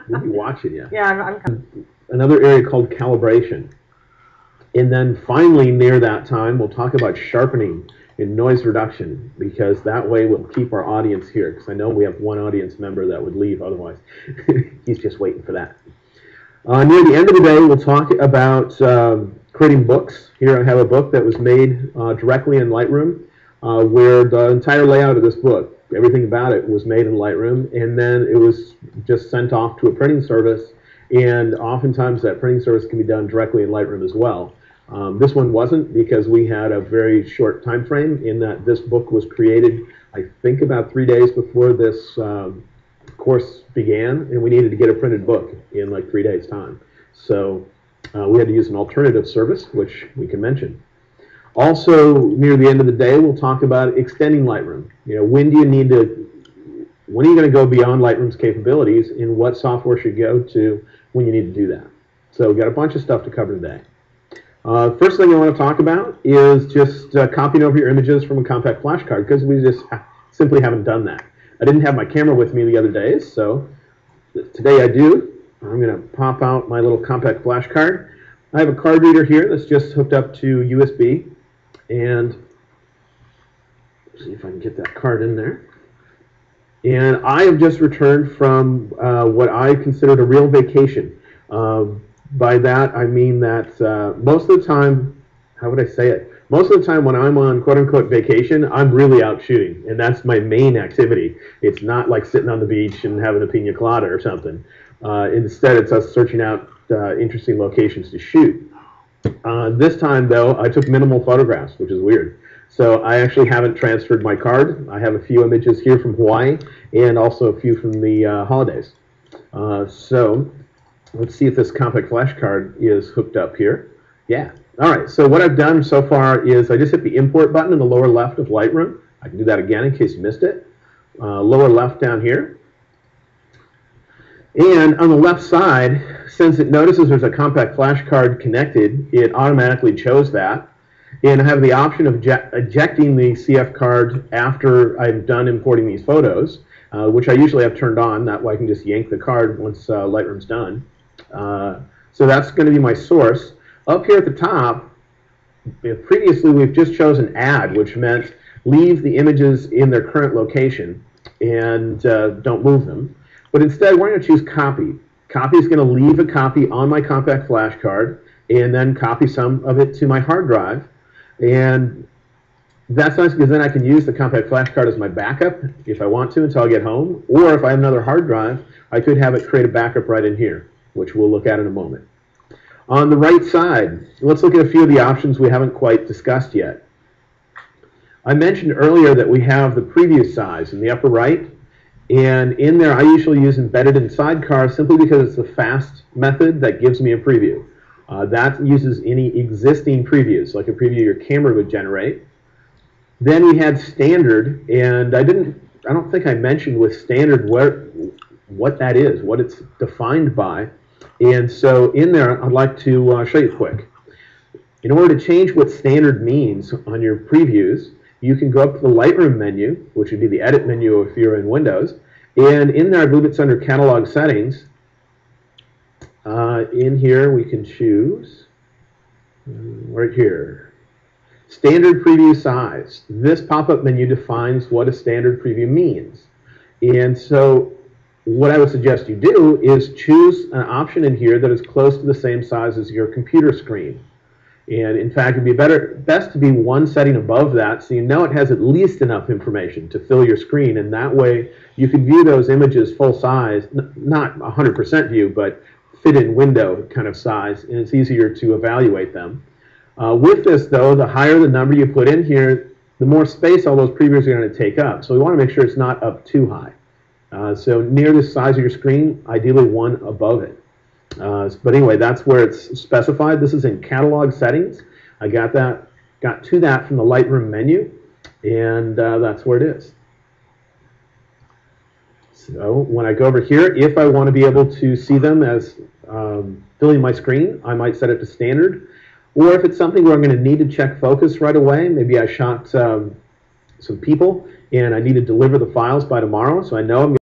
We'll be watching you. Yeah, I'm Another area called calibration. And then finally, near that time, we'll talk about sharpening and noise reduction, because that way we'll keep our audience here, because I know we have one audience member that would leave otherwise. He's just waiting for that. Near the end of the day, we'll talk about creating books. Here I have a book that was made directly in Lightroom, where the entire layout of this book, everything about it, was made in Lightroom, and then it was just sent off to a printing service, and oftentimes that printing service can be done directly in Lightroom as well. This one wasn't, because we had a very short time frame in that this book was created, I think, about 3 days before this course began, and we needed to get a printed book in like 3 days' time. So we had to use an alternative service, which we can mention. Also, near the end of the day, we'll talk about extending Lightroom. You know, when are you going to go beyond Lightroom's capabilities, and what software should go to when you need to do that? So we've got a bunch of stuff to cover today. First thing I want to talk about is just copying over your images from a compact flash card, because we just simply haven't done that. I didn't have my camera with me the other days, so today I do. I'm going to pop out my little compact flash card. I have a card reader here that's just hooked up to USB, and see if I can get that card in there. And I have just returned from what I considered a real vacation. By that, I mean that most of the time, how would I say it? Most of the time when I'm on quote-unquote vacation, I'm really out shooting, and that's my main activity. It's not like sitting on the beach and having a pina colada or something. Instead, it's us searching out interesting locations to shoot. This time, though, I took minimal photographs, which is weird. So I actually haven't transferred my card. I have a few images here from Hawaii and also a few from the holidays. So let's see if this compact flash card is hooked up here. Yeah. All right. So what I've done so far is I just hit the import button in the lower left of Lightroom. I can do that again in case you missed it. Lower left down here. And on the left side, since it notices there's a compact flash card connected, it automatically chose that. And I have the option of ejecting the CF card after I'm done importing these photos, which I usually have turned on. That way I can just yank the card once Lightroom's done. So that's going to be my source. Up here at the top, previously we've just chosen add, which meant leave the images in their current location and don't move them. But instead, we're going to choose copy. Copy is going to leave a copy on my compact flash card and then copy some of it to my hard drive. And that's nice because then I can use the compact flash card as my backup if I want to until I get home. Or if I have another hard drive, I could have it create a backup right in here, which we'll look at in a moment. On the right side, let's look at a few of the options we haven't quite discussed yet. I mentioned earlier that we have the preview size in the upper right. And in there, I usually use embedded in sidecar simply because it's the fast method that gives me a preview. That uses any existing previews, like a preview your camera would generate. Then we had standard, and I don't think I mentioned with standard what that is, what it's defined by. And so in there, I'd like to show you quick. In order to change what standard means on your previews, you can go up to the Lightroom menu, which would be the edit menu if you're in Windows. And in there, I believe it's under catalog settings. In here, we can choose right here, standard preview size. This pop-up menu defines what a standard preview means. And so what I would suggest you do is choose an option in here that is close to the same size as your computer screen. And in fact, it'd be best to be one setting above that so you know it has at least enough information to fill your screen. And that way you can view those images full size, not 100% view, but fit in window kind of size, and it's easier to evaluate them. With this, though, the higher the number you put in here, the more space all those previews are going to take up. So we want to make sure it's not up too high. So near the size of your screen, ideally one above it. But anyway, that's where it's specified. This is in catalog settings. I got to that from the Lightroom menu, and that's where it is. So when I go over here, if I want to be able to see them as filling my screen, I might set it to standard. Or if it's something where I'm going to need to check focus right away, maybe I shot some people and I need to deliver the files by tomorrow, so I know I'm